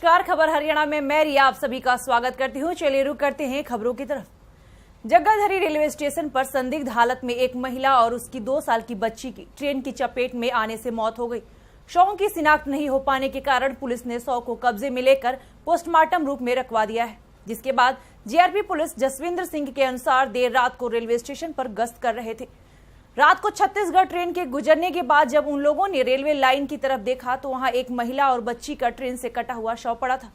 नमस्कार, खबर हरियाणा में मैं रिया आप सभी का स्वागत करती हूं। चलिए रुक करते हैं खबरों की तरफ। जगाधरी रेलवे स्टेशन पर संदिग्ध हालत में एक महिला और उसकी 2 साल की बच्ची की ट्रेन की चपेट में आने से मौत हो गई। शवों की शिनाख्त नहीं हो पाने के कारण पुलिस ने शव को कब्जे में लेकर पोस्टमार्टम रूप में रखवा दिया है, जिसके बाद जीआरपी पुलिस जसविंदर सिंह के अनुसार देर रात को रेलवे स्टेशन पर गश्त कर रहे थे। रात को छत्तीसगढ़ ट्रेन के गुजरने के बाद जब उन लोगों ने रेलवे लाइन की तरफ देखा तो वहां एक महिला और बच्ची का ट्रेन से कटा हुआ शव पड़ा था।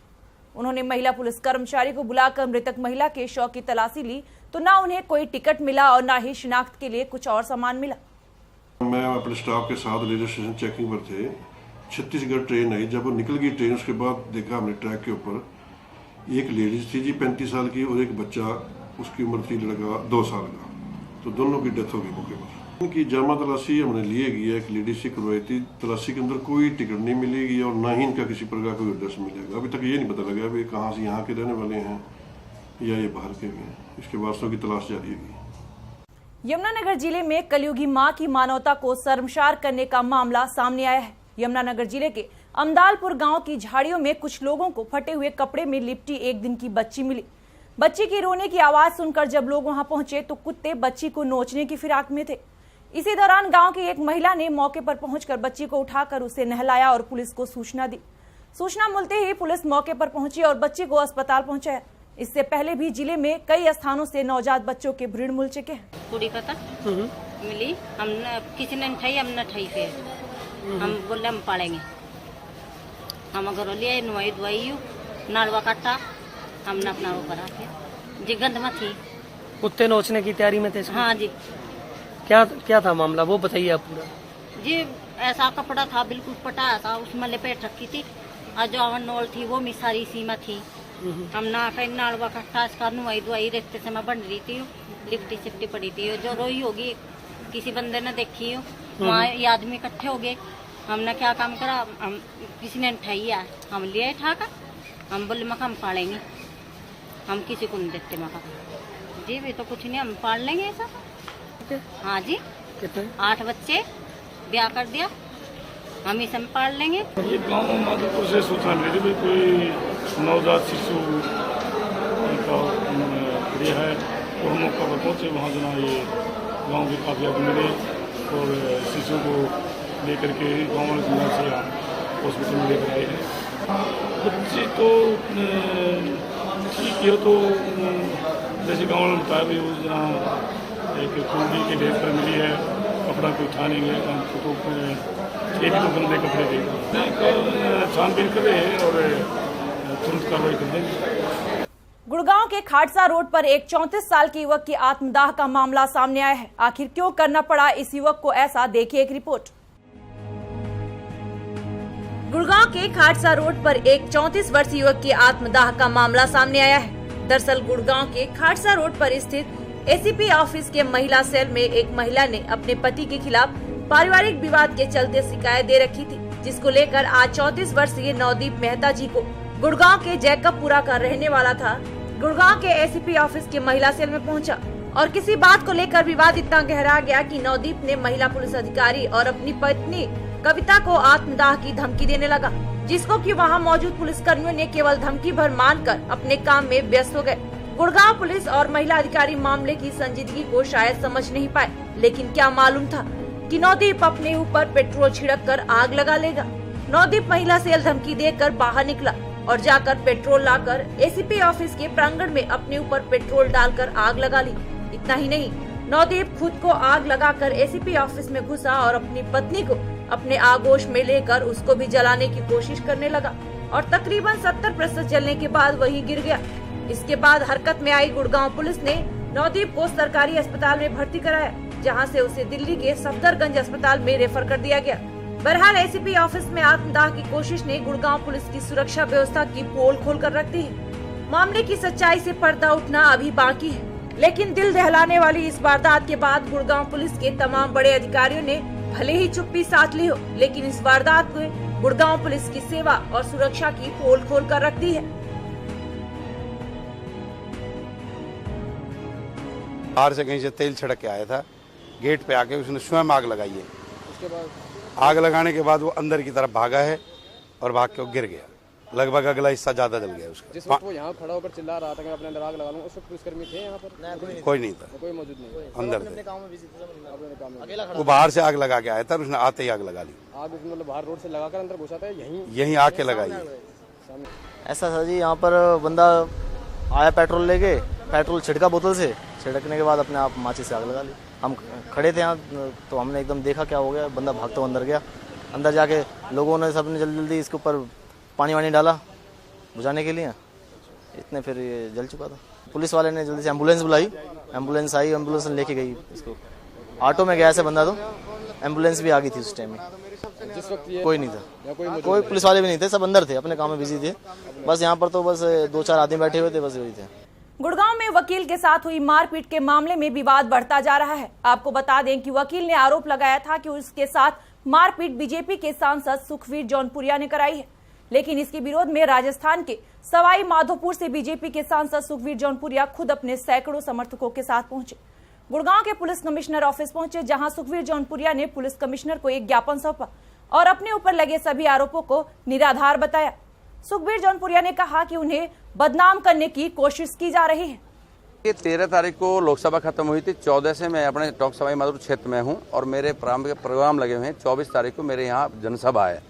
उन्होंने महिला पुलिस कर्मचारी को बुलाकर मृतक महिला के शव की तलाशी ली तो ना उन्हें कोई टिकट मिला और ना ही शिनाख्त के लिए कुछ और सामान मिला। मैं अपने स्टाफ के साथ रेलवे स्टेशन चेकिंग पर थे। छत्तीसगढ़ ट्रेन आई, जब वो निकल गई ट्रेन उसके बाद देखा हमने ट्रैक के ऊपर एक लेडीज थी जी 35 साल की और एक बच्चा, उसकी उम्र थी लड़का 2 साल का, तो दोनों की डेथ हो गई मौके पर। उनकी जामा तलाशी हमने लिए गई, एक लेडीज से करवाई थी। तलाशी के अंदर कोई टिकट नहीं मिलेगी और ना ही इनका किसी प्रकार का कोई एड्रेस मिलेगा। अभी तक ये नहीं पता लगा कहाँ से यहाँ के रहने वाले हैं या ये बाहर के हैं। इसके वास्तव की तलाश जारी है। यमुनानगर जिले में कलयुगी मां की मानवता को शर्मसार करने का मामला सामने आया है। यमुनानगर जिले के अमदालपुर गांव की झाड़ियों में कुछ लोगों को फटे हुए कपड़े में लिपटी 1 दिन की बच्ची मिली। बच्ची की रोने की आवाज सुनकर जब लोग वहां पहुंचे तो कुत्ते बच्ची को नोचने की फिराक में थे। इसी दौरान गांव की एक महिला ने मौके पर पहुंचकर बच्ची को उठाकर उसे नहलाया और पुलिस को सूचना दी। सूचना मिलते ही पुलिस मौके पर पहुंची और बच्ची को अस्पताल पहुंचाया। इससे पहले भी जिले में कई स्थानों से नवजात बच्चों के भ्रूण मिल चुके हैं। पूरी पता मिली, हमने किसी ने नहीं, हमने नहीं पे हम बोले हम पालेंगे। हम घर लिए नुआई दुआई नाड़वा काटा, हमने अपना वो करा के जी गंध में थी। कुत्ते नोचने की तैयारी में थे? हाँ जी। क्या था मामला वो बताइए आप पूरा। जी ऐसा कपड़ा था बिल्कुल पटाया था, उसमें लपेट रखी थी और जो अवन नोल थी वो मिसारी सीमा थी। हम ना कहीं नाड़वा काटा, इसका नुआई दुआई रेखते समय बन रही थी, लिपटी सिपटी पड़ी थी। जो रोई होगी किसी बंदे ने देखी हो, वहाँ ये आदमी इकट्ठे हो गए। हमने क्या काम करा, हम किसी ने उठाई, हम लिए ठाकर, हम बोले मका हम पालेंगे, हम किसी को नहीं देखते मका। जी भी तो कुछ नहीं, हम पाल लेंगे ऐसा। हाँ जी, कितने? 8 बच्चे, ब्याह कर दिया, हम ही सब पाल लेंगे। ये गाँव माधोपुर से सूचना मिली थी कोई नवजात शिशु का ये है और मौका पर पहुँचे। वहाँ जना ये गाँव के काफी आदमी मिले और शिशु को लेकर के गाँव वाले से हॉस्पिटल में लेकर आए हैं। बच्चे तो ठीक है, तो जैसे गाँव में बताया भी जना एक कुंडी के ढेर पर मिली है, कपड़ा कोई उठा नहीं गया, तो ये भी तो गंदे कपड़े थे। छानबीन कर रहे हैं और तुरंत कार्रवाई कर देंगे। गुड़गांव के खाटसा रोड पर एक 34 साल के युवक की आत्मदाह का मामला सामने आया है। आखिर क्यों करना पड़ा इस युवक को ऐसा, देखिए एक रिपोर्ट। गुड़गांव के खाटसा रोड पर एक 34 वर्षीय युवक की आत्मदाह का मामला सामने आया है। दरअसल गुड़गांव के खाटसा रोड पर स्थित एसीपी ऑफिस के महिला सेल में एक महिला ने अपने पति के खिलाफ पारिवारिक विवाद के चलते शिकायत दे रखी थी, जिसको लेकर आज 34 वर्षीय नवदीप मेहता जी को गुड़गांव के जैकबपुरा का रहने वाला था गुड़गांव के एसीपी ऑफिस के महिला सेल में पहुंचा और किसी बात को लेकर विवाद इतना गहरा गया कि नवदीप ने महिला पुलिस अधिकारी और अपनी पत्नी कविता को आत्मदाह की धमकी देने लगा, जिसको कि वहां मौजूद पुलिसकर्मियों ने केवल धमकी भर मानकर अपने काम में व्यस्त हो गए। गुड़गांव पुलिस और महिला अधिकारी मामले की संजीदगी को शायद समझ नहीं पाए, लेकिन क्या मालूम था कि नवदीप अपने ऊपर पेट्रोल छिड़क कर आग लगा लेगा। नवदीप महिला सेल धमकी देकर बाहर निकला और जाकर पेट्रोल लाकर एसीपी ऑफिस के प्रांगण में अपने ऊपर पेट्रोल डालकर आग लगा ली। इतना ही नहीं, नवदीप खुद को आग लगाकर एसीपी ऑफिस में घुसा और अपनी पत्नी को अपने आगोश में लेकर उसको भी जलाने की कोशिश करने लगा और तकरीबन 70% जलने के बाद वही गिर गया। इसके बाद हरकत में आई गुड़गांव पुलिस ने नवदीप को सरकारी अस्पताल में भर्ती कराया, जहां से उसे दिल्ली के सफदरगंज अस्पताल में रेफर कर दिया गया। बहरहाल एसीपी ऑफिस में आत्मदाह की कोशिश ने गुड़गांव पुलिस की सुरक्षा व्यवस्था की पोल खोल कर रख दी है। मामले की सच्चाई से पर्दा उठना अभी बाकी है, लेकिन दिल दहलाने वाली इस वारदात के बाद गुड़गांव पुलिस के तमाम बड़े अधिकारियों ने भले ही चुप्पी साध ली हो, लेकिन इस वारदात को गुड़गांव पुलिस की सेवा और सुरक्षा की पोल खोल कर रख दी है। बाहर से कहीं से तेल छिड़क के आया था, गेट पे आके उसने स्वयं आग लगाई है। उसके बाद आग लगाने के बाद वो अंदर की तरफ भागा है और भाग के वो गिर गया। लगभग अगला हिस्सा ज्यादा जल गया उसका। जिस वक्त वो यहाँ खड़ा होकर चिल्ला रहा था कि मैं अपने अंदर आग लगा लूंगा, उस वक्त पुलिसकर्मी थे यहाँ पर? कोई नहीं था, कोई मौजूद नहीं, अंदर थे। वो बाहर से आग लगा के आया था, उसने आते ही आग लगा ली। आग उसने मतलब बाहर रोड से लगाकर अंदर घुसा था, यहीं आके लगाई। ऐसा था जी, यहाँ पर बंदा आया पेट्रोल लेके, पेट्रोल छिड़का बोतल से, छिड़कने के बाद अपने आप माचिस से आग लगा ली। हम खड़े थे यहाँ, तो हमने एकदम देखा क्या हो गया, बंदा भागता हुआ अंदर गया। अंदर जाके लोगों ने सबने जल्दी जल्दी इसके ऊपर पानी वानी डाला बुझाने के लिए, इतने फिर ये जल चुका था। पुलिस वाले ने जल्दी से एम्बुलेंस बुलाई, एम्बुलेंस आई, एम्बुलेंस लेके गई इसको। ऑटो में गया ऐसे बंदा, तो एम्बुलेंस भी आ गई थी उस टाइम में। जिस वक्त कोई नहीं था, कोई पुलिस वाले भी नहीं थे, सब अंदर थे, अपने काम में बिजी थे। बस यहाँ पर तो बस 2-4 आदमी बैठे हुए थे, बस वही थे। गुड़गांव में वकील के साथ हुई मारपीट के मामले में विवाद बढ़ता जा रहा है। आपको बता दें कि वकील ने आरोप लगाया था कि उसके साथ मारपीट बीजेपी के सांसद सुखवीर जौनपुरिया ने कराई है, लेकिन इसके विरोध में राजस्थान के सवाई माधोपुर से बीजेपी के सांसद सुखवीर जौनपुरिया खुद अपने सैकड़ों समर्थकों के साथ पहुंचे। गुड़गांव के पुलिस कमिश्नर ऑफिस पहुंचे, जहां सुखवीर जौनपुरिया ने पुलिस कमिश्नर को एक ज्ञापन सौंपा और अपने ऊपर लगे सभी आरोपों को निराधार बताया। सुखवीर जौनपुरिया ने कहा कि उन्हें बदनाम करने की कोशिश की जा रही है। 13 तारीख को लोकसभा खत्म हुई थी, 14 से मैं अपने टॉक सवाई माधोपुर क्षेत्र में हूं और मेरे प्रोग्राम लगे हुए हैं। 24 तारीख को मेरे यहाँ जनसभा है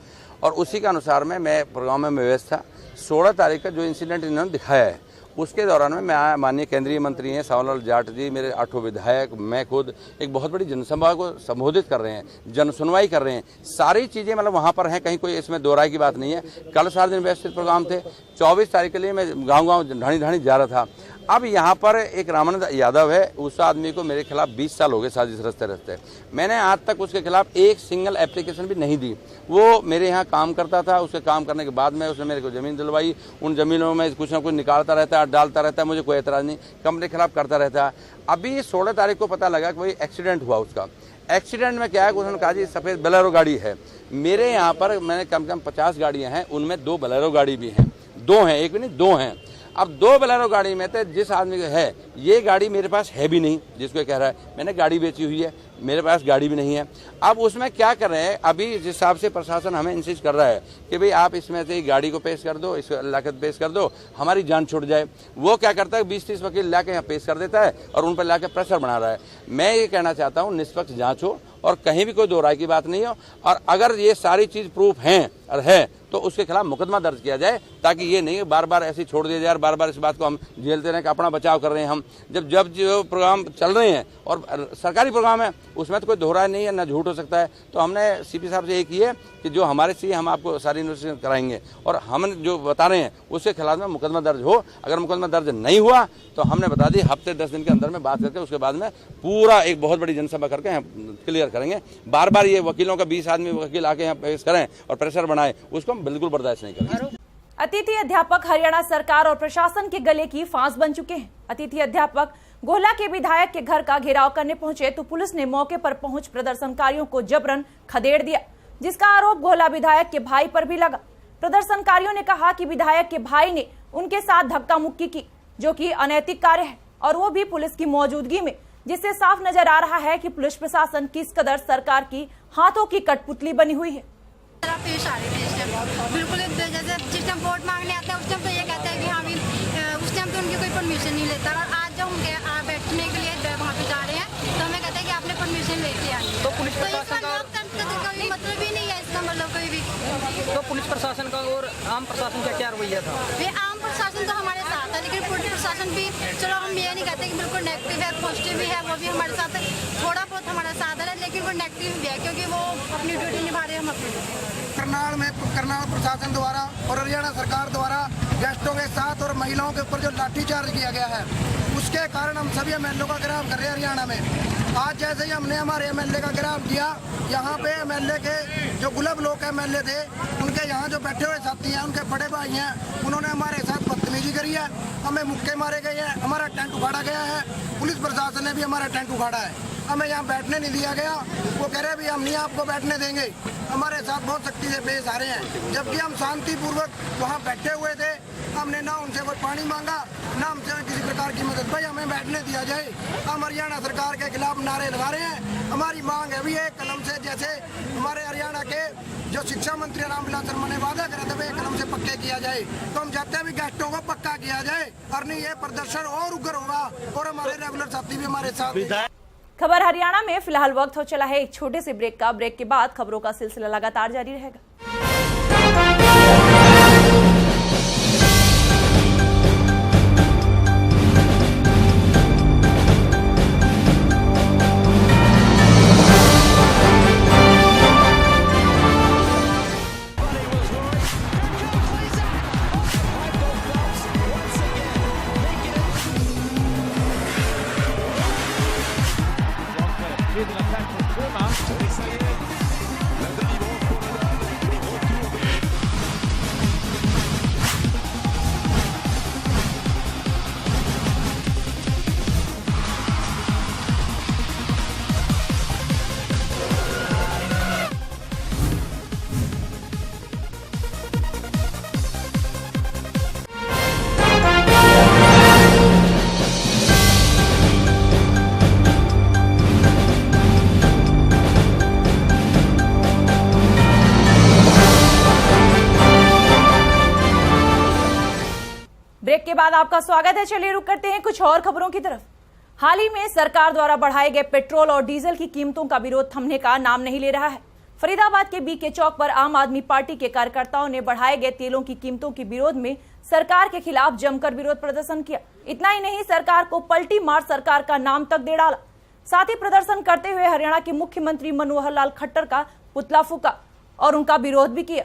और उसी के अनुसार मैं प्रोग्राम में व्यस्त था। 16 तारीख का जो इंसिडेंट इन्होंने दिखाया है उसके दौरान में मैं माननीय केंद्रीय मंत्री हैं सावरलाल जाट जी, मेरे 8 विधायक, मैं खुद एक बहुत बड़ी जनसभा को संबोधित कर रहे हैं, जन सुनवाई कर रहे हैं। सारी चीज़ें मतलब वहाँ पर हैं, कहीं कोई इसमें दो राय की बात नहीं है। कल सारे दिन व्यवस्थित प्रोग्राम थे। 24 तारीख के लिए मैं गाँव ढाणी ढाणी जा रहा था। अब यहाँ पर एक रामानंद यादव है, उस आदमी को मेरे खिलाफ 20 साल हो गए साजिश रचते रचते। मैंने आज तक उसके खिलाफ एक सिंगल एप्लीकेशन भी नहीं दी। वो मेरे यहाँ काम करता था, उसके काम करने के बाद में उसने मेरे को ज़मीन दिलवाई। उन ज़मीनों में कुछ ना कुछ निकालता रहता है, डालता रहता है, मुझे कोई एतराज़ नहीं, कंपनी के खिलाफ करता रहता है। अभी 16 तारीख को पता लगा कि भाई एक्सीडेंट हुआ उसका। एक्सीडेंट में क्या है, उन्होंने कहा जी सफ़ेद बोलेरो गाड़ी है। मेरे यहाँ पर मैंने कम से कम 50 गाड़ियाँ हैं, उनमें 2 बोलेरो गाड़ी भी हैं, 2 हैं, एक भी नहीं 2 हैं। अब 2 बोलेरो गाड़ी में तो जिस आदमी को है, ये गाड़ी मेरे पास है भी नहीं, जिसको कह रहा है मैंने गाड़ी बेची हुई है, मेरे पास गाड़ी भी नहीं है। अब उसमें क्या कर रहे हैं, अभी जिस हिसाब से प्रशासन हमें इंसिस्ट कर रहा है कि भाई आप इसमें से गाड़ी को पेश कर दो, इसको लाकर पेश कर दो, हमारी जान छूट जाए। वो क्या करता है, 20-30 वकील ला के यहाँ पेश कर देता है और उन पर ला के प्रेशर बना रहा है। मैं ये कहना चाहता हूँ निष्पक्ष जाँच हो और कहीं भी कोई दो राय की बात नहीं हो, और अगर ये सारी चीज़ प्रूफ हैं और है तो उसके खिलाफ मुकदमा दर्ज किया जाए, ताकि ये नहीं बार बार ऐसे छोड़ दिया जाए, बार बार इस बात को हम झेलते रहें कि अपना बचाव कर रहे हैं हम। जब जो प्रोग्राम चल रहे हैं और सरकारी प्रोग्राम है उसमें तो कोई दोहराया नहीं है, ना झूठ हो सकता है। तो हमने सीपी साहब से ये की है कि जो हमारे चाहिए हम आपको सारी इन्वेस्टिगेशन कराएंगे और हम जो बता रहे हैं उसके खिलाफ में मुकदमा दर्ज हो। अगर मुकदमा दर्ज नहीं हुआ तो हमने बता दी हफ्ते 10 दिन के अंदर में बात करके उसके बाद में पूरा एक बहुत बड़ी जनसभा करके हम क्लियर करेंगे। बार बार ये वकीलों का 20 आदमी वकील आके यहाँ पेश करें और प्रेशर बनाए, उसको हम बिल्कुल बर्दाश्त नहीं करेंगे। अतिथि अध्यापक हरियाणा सरकार और प्रशासन के गले की फांस बन चुके हैं। अतिथि अध्यापक गोहला के विधायक के घर का घेराव करने पहुंचे तो पुलिस ने मौके पर पहुंच प्रदर्शनकारियों को जबरन खदेड़ दिया, जिसका आरोप गोहला विधायक के भाई पर भी लगा। प्रदर्शनकारियों ने कहा कि विधायक के भाई ने उनके साथ धक्का मुक्की की, जो कि अनैतिक कार्य है, और वो भी पुलिस की मौजूदगी में, जिससे साफ नजर आ रहा है कि पुलिस प्रशासन किस कदर सरकार की हाथों की कठपुतली बनी हुई है। पेश आ रही थी इस टाइम, बिल्कुल जैसे जिस टाइम वोट मांगने आते हैं उस टाइम तो ये कहता है कि हाँ भी उस टाइम तो उनकी कोई परमिशन नहीं लेता, और आज जब हम बैठने के लिए वहाँ पे जा रहे हैं तो हमें कहते हैं कि आपने परमिशन लेके आनी है। तो पुलिस प्रशासन का कोई मतलब ही नहीं है इसका, मतलब कोई भी। तो पुलिस प्रशासन का और आम प्रशासन का क्या रवैया था? ये आम प्रशासन तो हमारे साथ है, लेकिन पुलिस प्रशासन भी, चलो हम ये नहीं कहते कि बिल्कुल नेगेटिव है, पॉजिटिव भी है, वो भी हमारे साथ थोड़ा बहुत हमारे साथ है, लेकिन वो नेगेटिव भी है क्योंकि वो अपनी ड्यूटी निभा रहे हैं, हम अपनी ड्यूटी। करनाल प्रशासन द्वारा और हरियाणा सरकार द्वारा गेस्टों के साथ और महिलाओं के ऊपर जो लाठीचार्ज किया गया है, उसके कारण हम सभी एमएलए का गिरफ्तार कर रहे हैं हरियाणा में। आज जैसे ही हमने हमारे एमएलए का गिरफ्तार किया, यहाँ पे एमएलए के जो गुलाब लोग एमएलए थे, उनके यहाँ जो बैठे हुए साथी हैं, उनके बड़े भाई हैं, उन्होंने हमारे साथ बदतमीजी करी है, हमें मुक्के मारे गए हैं, हमारा टेंट उखाड़ा गया है, पुलिस प्रशासन ने भी हमारा टेंट उखाड़ा है, हमें यहाँ बैठने नहीं दिया गया। वो कह रहे भी हम नहीं आपको बैठने देंगे, हमारे साथ बहुत सख्ती से पेश आ रहे हैं, जबकि हम शांतिपूर्वक वहाँ बैठे हुए थे। हमने ना उनसे कोई पानी मांगा, ना हमसे किसी प्रकार की मदद। भाई हमें बैठने दिया जाए। हम हरियाणा सरकार के खिलाफ नारे लगा रहे हैं। हमारी मांग है भी एक कलम से, जैसे हमारे हरियाणा के जो शिक्षा मंत्री रामविलास शर्मा ने वादा करा था, एक कलम से पक्के किया जाए। तो हम चाहते हैं भी गेस्टों को पक्का किया जाए, और नहीं ये प्रदर्शन और उग्र होगा और हमारे रेगुलर साथी भी हमारे साथ। खबर हरियाणा में फिलहाल वक्त हो चला है एक छोटे से ब्रेक का। ब्रेक के बाद खबरों का सिलसिला लगातार जारी रहेगा। ब्रेक के बाद आपका स्वागत है। चलिए रुक करते हैं कुछ और खबरों की तरफ। हाल ही में सरकार द्वारा बढ़ाए गए पेट्रोल और डीजल की कीमतों का विरोध थमने का नाम नहीं ले रहा है। फरीदाबाद के बीके चौक पर आम आदमी पार्टी के कार्यकर्ताओं ने बढ़ाए गए तेलों की कीमतों के विरोध में सरकार के खिलाफ जमकर विरोध प्रदर्शन किया। इतना ही नहीं, सरकार को पलटी मार सरकार का नाम तक दे डाला। साथ ही प्रदर्शन करते हुए हरियाणा के मुख्यमंत्री मनोहर लाल खट्टर का पुतला फूका और उनका विरोध भी किया।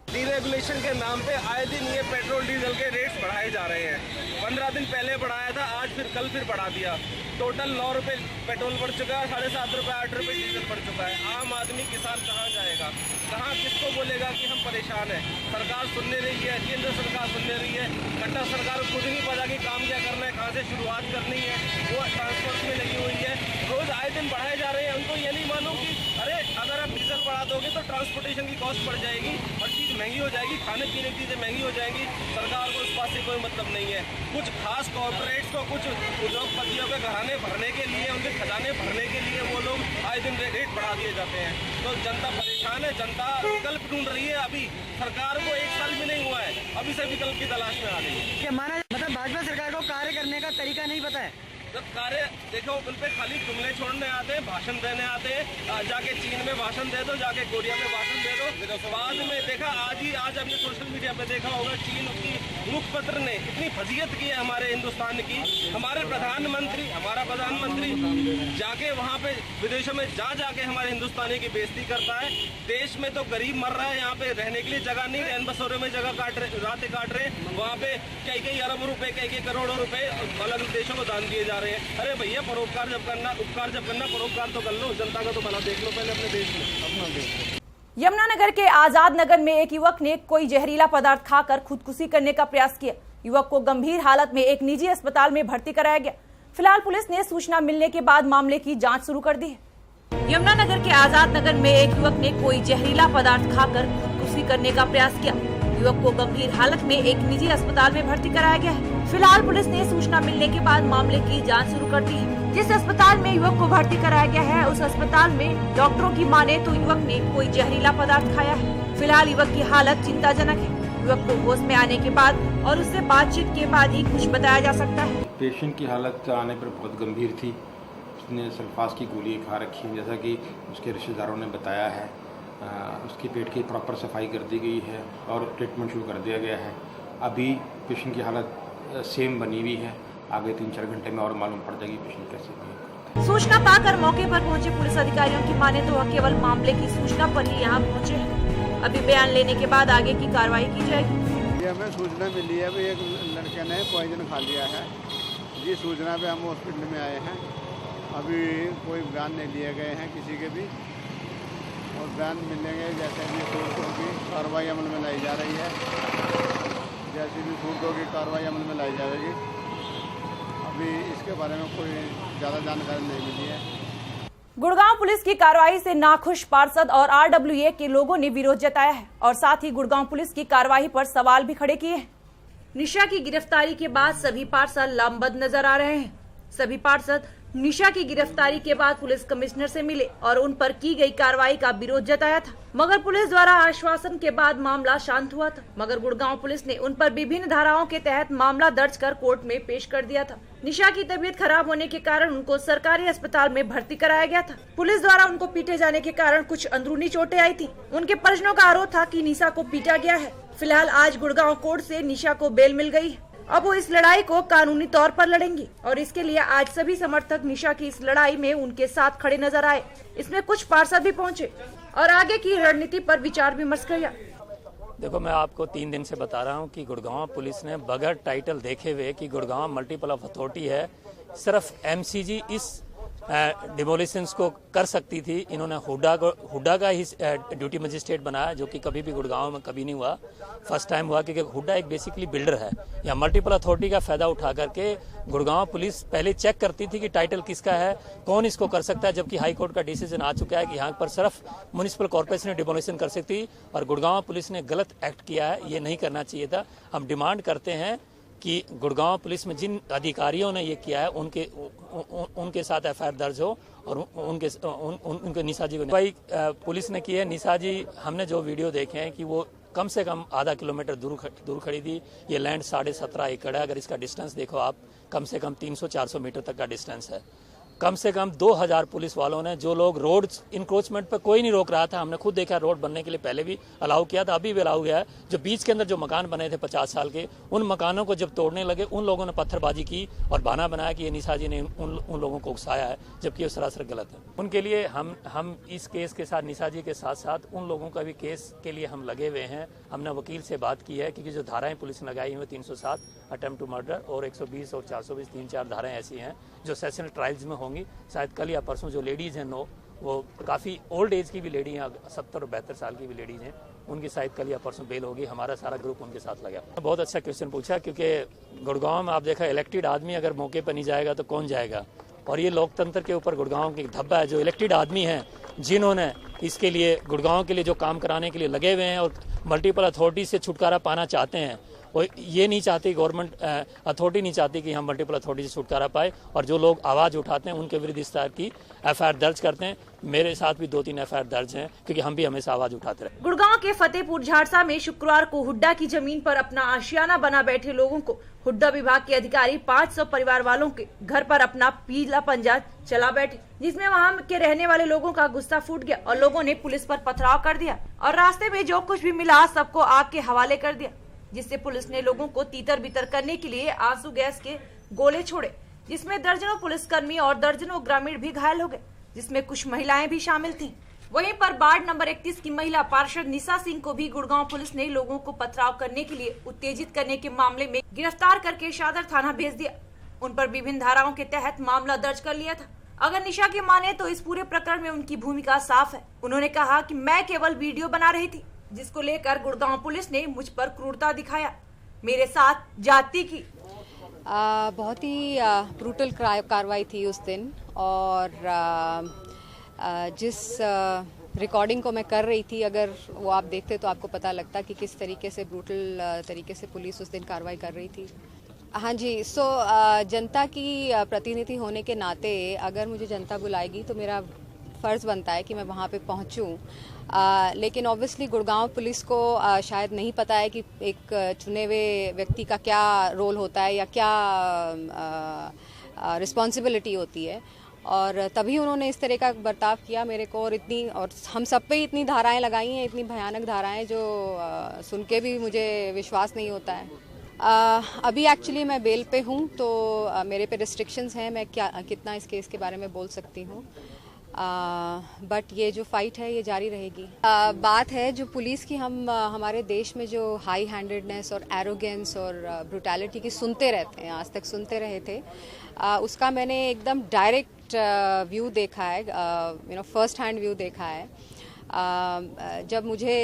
डीरेगुलेशन के नाम पे आए दिन ये पेट्रोल डीजल के रेट्स बढ़ाए जा रहे हैं। 15 दिन पहले बढ़ाया था, आज फिर कल फिर बढ़ा दिया। टोटल 9 रुपए पेट्रोल बढ़ चुका है, 7.5 रुपए 8 रुपए डीजल बढ़ चुका है। आम आदमी किसान कहाँ जाएगा, कहाँ किसको बोलेगा कि हम परेशान हैं। सरकार सुनने रही है, केंद्र सरकार सुनने रही है। खट्टर सरकार को खुद नहीं पता कि काम क्या करना है, कहाँ से शुरुआत करनी है। वो ट्रांसपोर्ट में लगी हुई है, रोज आए दिन बढ़ाए जा रहे हैं। उनको ये नहीं मालूम कि अरे अगर आप डीजल बढ़ा दोगे तो ट्रांसपोर्टेशन की कॉस्ट बढ़ जाएगी, हर चीज़ महंगी हो जाएगी, खाने पीने की चीज़ें महंगी हो जाएंगी। सरकार को इस बात से कोई मतलब नहीं है। कुछ खास कॉर्पोरेट्स को, कुछ उद्योगपतियों के घराने भरने के लिए, उनके खजाने भरने के लिए वो लोग आए दिन रेट बढ़ा दिए जाते हैं। तो जनता परेशान है, जनता विकल्प ढूंढ रही है। अभी सरकार को 1 साल भी नहीं हुआ है, अभी से विकल्प की तलाश में आ गई है। हमारा मतलब भाजपा सरकार को कार्य करने का तरीका नहीं पता है। जब कार्य देखो, उन पे खाली जुमले छोड़ने आते हैं, भाषण देने आते हैं। जाके चीन में भाषण दे दो, जाके कोरिया में भाषण दे दो। बाद में देखा आज आपने सोशल मीडिया पे देखा होगा, चीन की मुखपत्र ने इतनी फजीयत की है हमारे हिंदुस्तान की। हमारा प्रधानमंत्री जाके वहाँ पे विदेशों में जाके हमारे हिंदुस्तानी की बेइज्जती करता है। देश में तो गरीब मर रहा है, यहाँ पे रहने के लिए जगह नहीं, रैन बसोरे में जगह रातें काट रहे हैं। वहाँ पे कई अरब रुपए, कई करोड़ों रुपए अलग देशों को दान दिए जा रहे हैं। अरे भैया, परोपकार जब करना परोपकार तो कर लो, जनता का तो भला देख लो पहले अपने देश में, अपना देश। यमुनानगर के आजाद नगर में एक युवक ने कोई जहरीला पदार्थ खाकर खुदकुशी करने का प्रयास किया। युवक को गंभीर हालत में एक निजी अस्पताल में भर्ती कराया गया। फिलहाल पुलिस ने सूचना मिलने के बाद मामले की जांच शुरू कर दी है। यमुनानगर के आजाद नगर में एक युवक ने कोई जहरीला पदार्थ खाकर खुदकुशी करने का प्रयास किया। युवक को गंभीर हालत में एक निजी अस्पताल में भर्ती कराया गया है। फिलहाल पुलिस ने सूचना मिलने के बाद मामले की जांच शुरू कर दी है। जिस अस्पताल में युवक को भर्ती कराया गया है, उस अस्पताल में डॉक्टरों की माने तो युवक ने कोई जहरीला पदार्थ खाया है। फिलहाल युवक की हालत चिंताजनक है। युवक को होश में आने के बाद और उससे बातचीत के बाद ही कुछ बताया जा सकता है। पेशेंट की हालत आने पर बहुत गंभीर थी। उसने सल्फास की गोली खा रखी है, जैसा कि उसके रिश्तेदारों ने बताया है। उसकी पेट की प्रॉपर सफाई कर दी गई है और ट्रीटमेंट शुरू कर दिया गया है। अभी पेशेंट की हालत सेम बनी हुई है। आगे 3-4 घंटे में और मालूम पड़ जाएगी पेशेंट कैसे। सूचना पाकर मौके पर पहुंचे पुलिस अधिकारियों की माने तो वह केवल मामले की सूचना पर ही यहाँ पहुंचे हैं। अभी बयान लेने के बाद आगे की कार्रवाई की जाएगी। ये हमें सूचना मिली है कि एक लड़के ने पॉइजन खा लिया है। ये सूचना पे हम हॉस्पिटल में आए हैं। अभी कोई बयान नहीं लिए गए हैं किसी के भी, और बयान मिलेंगे जैसे भी सूरतों की कार्रवाई अमल में लाई जा रही है। जैसी भी सूरतों की कार्रवाई अमल में लाई जाएगी। अभी इसके बारे में कोई ज़्यादा जानकारी नहीं मिली है। गुड़गांव पुलिस की कार्रवाई से नाखुश पार्षद और RWA के लोगों ने विरोध जताया है और साथ ही गुड़गांव पुलिस की कार्रवाई पर सवाल भी खड़े किए हैं। निशा की गिरफ्तारी के बाद सभी पार्षद लामबंद नजर आ रहे हैं। सभी पार्षद निशा की गिरफ्तारी के बाद पुलिस कमिश्नर से मिले और उन पर की गई कार्रवाई का विरोध जताया था, मगर पुलिस द्वारा आश्वासन के बाद मामला शांत हुआ था। मगर गुड़गांव पुलिस ने उन पर विभिन्न धाराओं के तहत मामला दर्ज कर कोर्ट में पेश कर दिया था। निशा की तबीयत खराब होने के कारण उनको सरकारी अस्पताल में भर्ती कराया गया था। पुलिस द्वारा उनको पीटे जाने के कारण कुछ अंदरूनी चोटें आई थी। उनके परिजनों का आरोप था कि निशा को पीटा गया है। फिलहाल आज गुड़गांव कोर्ट से निशा को बेल मिल गई है। अब वो इस लड़ाई को कानूनी तौर पर लड़ेंगी और इसके लिए आज सभी समर्थक निशा की इस लड़ाई में उनके साथ खड़े नजर आए। इसमें कुछ पार्षद भी पहुंचे और आगे की रणनीति पर विचार विमर्श किया। देखो, मैं आपको 3 दिन से बता रहा हूं कि गुड़गांव पुलिस ने बगैर टाइटल देखे हुए कि गुड़गांव मल्टीपल ऑफ अथॉरिटी है, सिर्फ एमसीजी इस डिमोलिशंस को कर सकती थी। इन्होंने हुड्डा का ही ड्यूटी मजिस्ट्रेट बनाया, जो कि कभी भी गुड़गांव में कभी नहीं हुआ, फर्स्ट टाइम हुआ, क्योंकि हुड्डा एक बेसिकली बिल्डर है। या मल्टीपल अथॉरिटी का फायदा उठा करके गुड़गांव पुलिस पहले चेक करती थी कि टाइटल किसका है, कौन इसको कर सकता है, जबकि हाई कोर्ट का डिसीजन आ चुका है कि यहाँ पर सिर्फ म्युनिसिपल कॉर्पोरेशन ने डिमोलिशन कर सकती। और गुड़गांव पुलिस ने गलत एक्ट किया है, ये नहीं करना चाहिए था। हम डिमांड करते हैं कि गुड़गांव पुलिस में जिन अधिकारियों ने ये किया है उनके साथ एफआईआर दर्ज हो और उनके निशा जी को भाई पुलिस ने की है। निशा जी, हमने जो वीडियो देखे हैं कि वो कम से कम आधा किलोमीटर दूर खड़ी थी। ये लैंड 17.5 एकड़ है। अगर इसका डिस्टेंस देखो आप, कम से कम 300-400 मीटर तक का डिस्टेंस है। कम से कम 2000 पुलिस वालों ने, जो लोग रोड इंक्रोचमेंट पर कोई नहीं रोक रहा था, हमने खुद देखा रोड बनने के लिए पहले भी अलाउ किया था, अभी भी अलाउ किया है। जो बीच के अंदर जो मकान बने थे 50 साल के, उन मकानों को जब तोड़ने लगे उन लोगों ने पत्थरबाजी की और बहाना बनाया कि ये निशा जी ने उन लोगों को उकसाया है, जबकि वो सरासर गलत है। उनके लिए हम इस केस के साथ, निशा जी के साथ साथ उन लोगों का भी केस के लिए हम लगे हुए हैं। हमने वकील से बात की है, क्योंकि जो धाराएं पुलिस ने लगाई हुई 307 अटेम्प्ट टू मर्डर और 120 और 420 3-4 धाराएं ऐसी हैं जो सेशनल ट्रायल्स में होंगी। शायद कल या परसों जो लेडीज़ हैं, वो काफ़ी ओल्ड एज की भी लेडी हैं, 70 और 72 साल की भी लेडीज़ हैं, उनकी शायद कल या परसों बेल होगी। हमारा सारा ग्रुप उनके साथ लगा। बहुत अच्छा क्वेश्चन पूछा, क्योंकि गुड़गांव में आप देखा इलेक्टेड आदमी अगर मौके पर नहीं जाएगा तो कौन जाएगा। और ये लोकतंत्र के ऊपर गुड़गांव की धब्बा है। जो इलेक्टेड आदमी हैं, जिन्होंने इसके लिए गुड़गांव के लिए जो काम कराने के लिए लगे हुए हैं और मल्टीपल अथॉरिटी से छुटकारा पाना चाहते हैं, वो ये नहीं चाहती, गवर्नमेंट अथॉरिटी नहीं चाहती कि हम मल्टीपल अथॉरिटी से छुटकारा पाए। और जो लोग आवाज़ उठाते हैं उनके विरुद्ध इस तरह की एफआईआर दर्ज करते हैं। मेरे साथ भी 2-3 एफआईआर दर्ज हैं, क्योंकि हम भी हमेशा आवाज़ उठाते रहे। गुड़गांव के फतेहपुर झाड़सा में शुक्रवार को हुड्डा की जमीन पर अपना आशियाना बना बैठे लोगों को हुड्डा विभाग के अधिकारी 500 परिवार वालों के घर पर अपना पीला पंजा चला बैठे, जिसमें वहां के रहने वाले लोगों का गुस्सा फूट गया और लोगों ने पुलिस पर पथराव कर दिया और रास्ते में जो कुछ भी मिला सबको आग के हवाले कर दिया, जिससे पुलिस ने लोगों को तीतर बितर करने के लिए आंसू गैस के गोले छोड़े, जिसमें दर्जनों पुलिसकर्मी और दर्जनों ग्रामीण भी घायल हो गए, जिसमें कुछ महिलाएं भी शामिल थीं। वहीं पर वार्ड नंबर 31 की महिला पार्षद निशा सिंह को भी गुड़गांव पुलिस ने लोगों को पथराव करने के लिए उत्तेजित करने के मामले में गिरफ्तार करके शादर थाना भेज दिया। उन पर विभिन्न धाराओं के तहत मामला दर्ज कर लिया था। अगर निशा की माने तो इस पूरे प्रकरण में उनकी भूमिका साफ है। उन्होंने कहा कि मैं केवल वीडियो बना रही थी, जिसको लेकर गुड़गांव पुलिस ने मुझ पर क्रूरता दिखाया, मेरे साथ जाति की। बहुत ही ब्रूटल कार्रवाई थी उस दिन और जिस रिकॉर्डिंग को मैं कर रही थी, अगर वो आप देखते तो आपको पता लगता कि किस तरीके से ब्रूटल तरीके से पुलिस उस दिन कार्रवाई कर रही थी। हाँ जी, जनता की प्रतिनिधि होने के नाते अगर मुझे जनता बुलाएगी तो मेरा फ़र्ज़ बनता है कि मैं वहाँ पे पहुँचूँ। लेकिन ऑब्वियसली गुड़गांव पुलिस को शायद नहीं पता है कि एक चुने हुए व्यक्ति का क्या रोल होता है या क्या रिस्पॉन्सिबिलिटी होती है, और तभी उन्होंने इस तरह का बर्ताव किया मेरे को। और हम सब पे इतनी धाराएं लगाई हैं, इतनी भयानक धाराएं जो सुन के भी मुझे विश्वास नहीं होता है। अभी एक्चुअली मैं बेल पे हूँ, तो मेरे पे रिस्ट्रिक्शंस हैं, मैं कितना इस केस के बारे में बोल सकती हूँ। बट ये जो फाइट है ये जारी रहेगी। बात है जो पुलिस की, हम हमारे देश में जो हाई हैंडेडनेस और एरोगेंस और ब्रूटैलिटी की सुनते रहते हैं, आज तक सुनते रहे थे, उसका मैंने एकदम डायरेक्ट व्यू देखा है, फर्स्ट हैंड व्यू देखा है। जब मुझे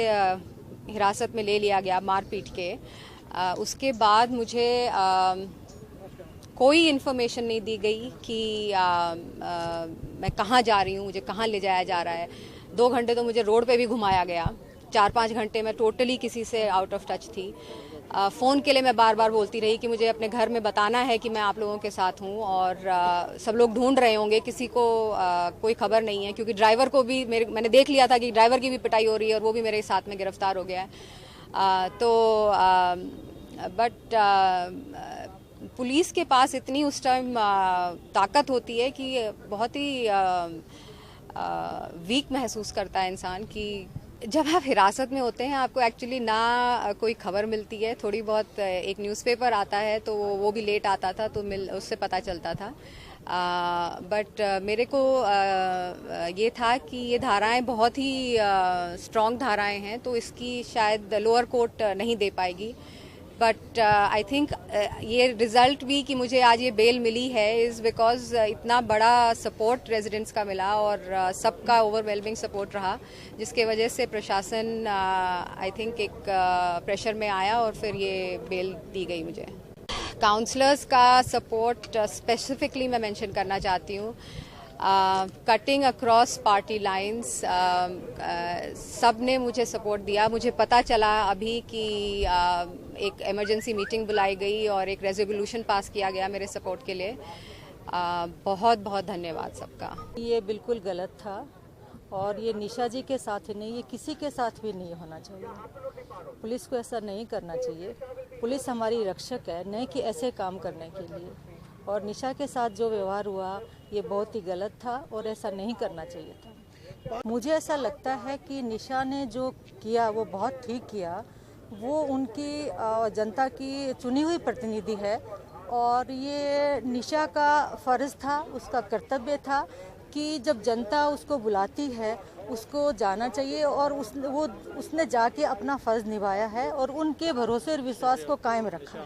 हिरासत में ले लिया गया मार पीट के, उसके बाद मुझे कोई इन्फॉर्मेशन नहीं दी गई कि मैं कहाँ जा रही हूँ, मुझे कहाँ ले जाया जा रहा है। 2 घंटे तो मुझे रोड पे भी घुमाया गया, 4-5 घंटे मैं टोटली किसी से आउट ऑफ टच थी। फ़ोन के लिए मैं बार बार बोलती रही कि मुझे अपने घर में बताना है कि मैं आप लोगों के साथ हूँ, और सब लोग ढूंढ रहे होंगे, किसी को कोई खबर नहीं है, क्योंकि ड्राइवर को भी मैंने देख लिया था कि ड्राइवर की भी पिटाई हो रही है और वो भी मेरे साथ में गिरफ्तार हो गया है। बट पुलिस के पास इतनी उस टाइम ताकत होती है कि बहुत ही वीक महसूस करता है इंसान कि जब आप हिरासत में होते हैं आपको एक्चुअली ना कोई खबर मिलती है, थोड़ी बहुत एक न्यूज़पेपर आता है तो वो भी लेट आता था तो उससे पता चलता था। बट मेरे को ये था कि ये धाराएं बहुत ही स्ट्रॉन्ग धाराएं हैं, तो इसकी शायद लोअर कोर्ट नहीं दे पाएगी। बट आई थिंक ये रिज़ल्ट भी कि मुझे आज ये बेल मिली है इज़ बिकॉज इतना बड़ा सपोर्ट रेजिडेंट्स का मिला और सबका ओवरवेलमिंग सपोर्ट रहा, जिसके वजह से प्रशासन आई थिंक एक प्रेशर में आया और फिर ये बेल दी गई मुझे। काउंसलर्स का सपोर्ट स्पेसिफिकली मैं मेंशन करना चाहती हूँ। कटिंग अक्रॉस पार्टी लाइंस सब ने मुझे सपोर्ट दिया। मुझे पता चला अभी कि एक इमरजेंसी मीटिंग बुलाई गई और एक रेजोल्यूशन पास किया गया मेरे सपोर्ट के लिए। बहुत बहुत धन्यवाद सबका। ये बिल्कुल गलत था और ये निशा जी के साथ ही नहीं, ये किसी के साथ भी नहीं होना चाहिए। पुलिस को ऐसा नहीं करना चाहिए। पुलिस हमारी रक्षक है, नहीं कि ऐसे काम करने के लिए। और निशा के साथ जो व्यवहार हुआ ये बहुत ही गलत था और ऐसा नहीं करना चाहिए था। मुझे ऐसा लगता है कि निशा ने जो किया वो बहुत ठीक किया। वो उनकी जनता की चुनी हुई प्रतिनिधि है और ये निशा का फ़र्ज़ था, उसका कर्तव्य था कि जब जनता उसको बुलाती है उसको जाना चाहिए और उसने जाके अपना फ़र्ज़ निभाया है और उनके भरोसे और विश्वास को कायम रखा।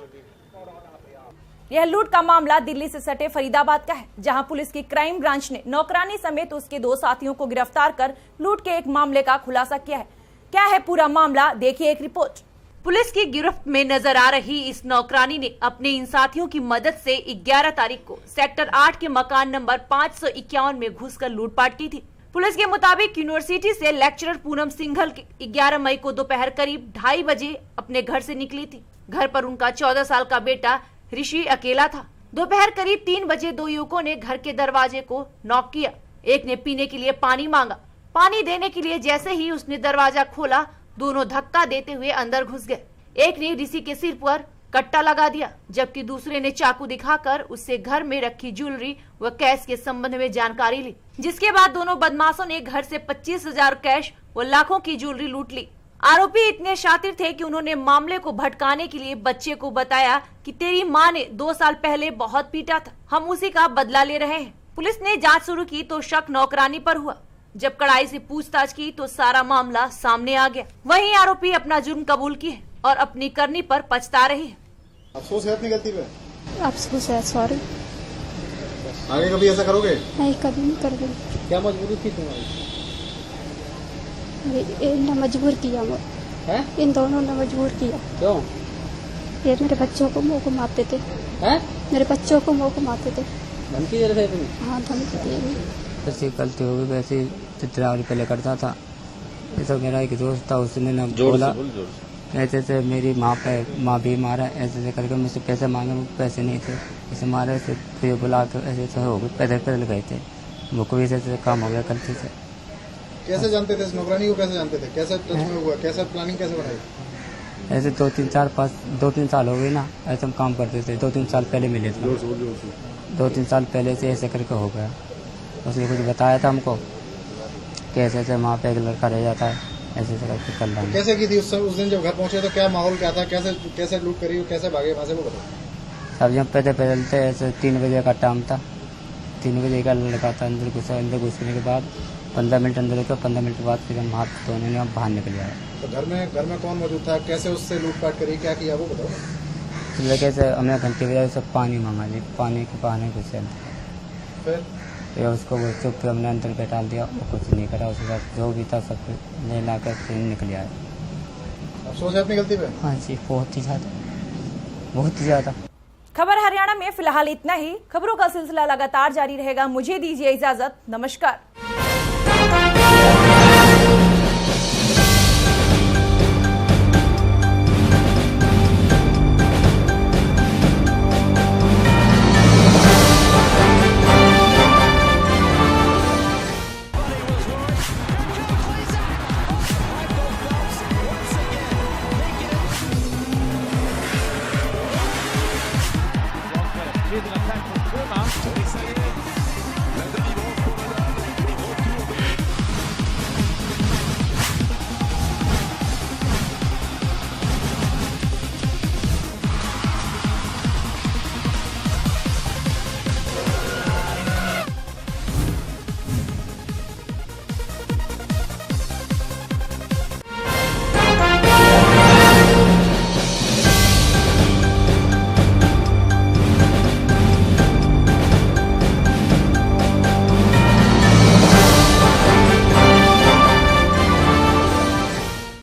यह लूट का मामला दिल्ली से सटे फरीदाबाद का है, जहां पुलिस की क्राइम ब्रांच ने नौकरानी समेत उसके 2 साथियों को गिरफ्तार कर लूट के एक मामले का खुलासा किया है। क्या है पूरा मामला, देखिए एक रिपोर्ट। पुलिस की गिरफ्त में नजर आ रही इस नौकरानी ने अपने इन साथियों की मदद से 11 तारीख को सेक्टर 8 के मकान नंबर 551 में घुसकर लूटपाट की थी। पुलिस के मुताबिक यूनिवर्सिटी से लेक्चरर पूनम सिंघल 11 मई को दोपहर करीब 2:30 बजे अपने घर से निकली थी। घर पर उनका 14 साल का बेटा ऋषि अकेला था। दोपहर करीब 3 बजे 2 युवकों ने घर के दरवाजे को नॉक किया। एक ने पीने के लिए पानी मांगा। पानी देने के लिए जैसे ही उसने दरवाजा खोला, दोनों धक्का देते हुए अंदर घुस गए। एक ने ऋषि के सिर पर कट्टा लगा दिया, जबकि दूसरे ने चाकू दिखाकर उससे घर में रखी ज्वेलरी व कैश के संबंध में जानकारी ली, जिसके बाद दोनों बदमाशों ने घर से 25,000 कैश व लाखों की ज्वेलरी लूट ली। आरोपी इतने शातिर थे कि उन्होंने मामले को भटकाने के लिए बच्चे को बताया कि तेरी माँ ने 2 साल पहले बहुत पीटा था, हम उसी का बदला ले रहे हैं। पुलिस ने जांच शुरू की तो शक नौकरानी पर हुआ। जब कड़ाई से पूछताछ की तो सारा मामला सामने आ गया। वहीं आरोपी अपना जुर्म कबूल की है और अपनी करनी पर पछता रही है। अफसोस है अपनी गलती पे? अफसोस है, सॉरी। आगे कभी ऐसा करोगे? नहीं, कभी नहीं करोगे। क्या मजबूरी थी तुम्हारी? इन्होंने मजबूर किया है? इन दोनों ने मजबूर किया। क्यों? ये मेरे बच्चों को मुँह घुमाते थे। हैं? मेरे बच्चों को मुँह घुमाते थे। धमकी दे रहे थे तुम? हाँ, धमकी दी। ऐसी गलती हो गई, वैसे चित्रावली पहले करता था। ये तो मेरा एक दोस्त था, उसने ना बोला ऐसे से मेरी माँ बीमार है, ऐसे करके मुझसे पैसे मांगे, पैसे नहीं थे, इसे मारे से फिर बुला के ऐसे हो गए, पैदल गए थे। मुझको भी ऐसे काम हो गया गलती से। कैसे जानते थे इस नौकरानी को? कैसे जानते थे? कैसे टच में हुआ? कैसे प्लानिंग कैसे बनाई? ऐसे 2-3 साल हो गए ना, ऐसे हम काम करते थे। 2-3 साल पहले मिले थे, 2-3 साल पहले से ऐसे करके हो गया। उसने कुछ बताया था हमको, कैसे ऐसे वहाँ पे एक लड़का रह जाता है, ऐसे करके कर रहा। कैसे की थी उस दिन जब घर पहुंचे तो क्या माहौल क्या था? कैसे लूट करी और कैसे भागे वहाँ से, वो बताओ। सब जब पैदल थे, ऐसे 3 बजे का टाइम था। 3 बजे का लड़का था, अंदर घुसने के बाद 15 मिनट अंदर रुका, 15 मिनट के बाद फिर हम हाथ धोने ने बाहर निकल आए। तो घर में कौन मौजूद था? कैसे उससे लूटपाट करी, क्या किया वो बताओ। तो कैसे हमने घंटे बजाय सब पानी मांगा जी, पानी के बहाने घुसे फिर उसको चुप हमने अंदर बैठा दिया और कुछ नहीं करा। उसके बाद जो भी था सब ले ला कर फिर निकल आए। अफसोस है अपनी गलती पे? हाँ जी, बहुत ही ज़्यादा। खबर हरियाणा में फिलहाल इतना ही। खबरों का सिलसिला लगातार जारी रहेगा। मुझे दीजिए इजाजत, नमस्कार।